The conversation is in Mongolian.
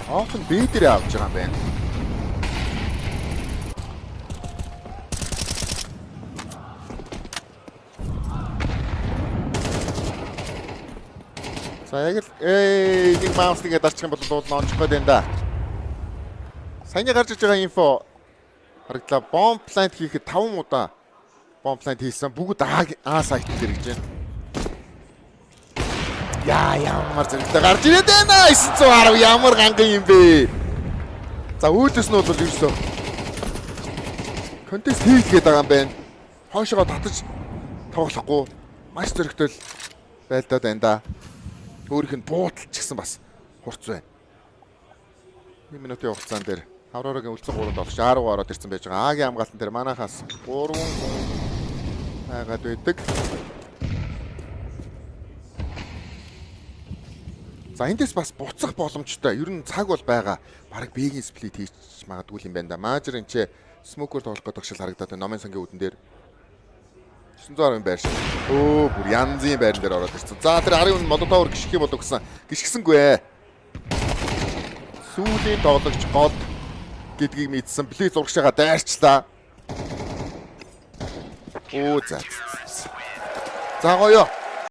Офн B дээр авч байгаа юм байна. За яг л нэг маус нэгэ дарчих юм бол ноончих гээд байна да. Саяны гарч иж байгаа инфо харагдлаа. Bomb plant хийхэд 5 удаа bomb plant хийсэн. Бүгд А сайт дээр гэж байна. Ямар зэрэгтэй гарч ирээд байна. 910 ямар ганган юм бэ? За үүдээс нь бол ерөөсөө контест хийлгээд байгаа юм байна. Хойшоо татаж тоглохгүй маш зэрэгтэй байлдаад байна да. Өөрийнх нь буудалч гисэн бас хурц байна. 1 минутын хугацаан дээр Аврорагийн үлдсэн 3 доллар 10 ороод ирсэн байж байгаа. Агийн хамгаалтан дээр манайхаас 3 байгаад байдаг. За эндээс бас буцах боломжтой. Ер нь цаг бол байгаа. Бараг Б-ийн сплит хийж магадгүй юм байна да. Мажер энэ ч смокер тоглох гэдэг шиг харагдаад байна. Номын сангийн үдэн дээр 920 байр шиг. Өө бүр янзын байран дээр ороод ирсэн. За тэр арын молотовор гიშгэх юм болов гэсэн. Гიშгсэнгүй ээ. Сүүлийн тоглогч гол гэдгийг мэдсэн. Блиц зурагчаа дайрчлаа. Оо за. За гоё.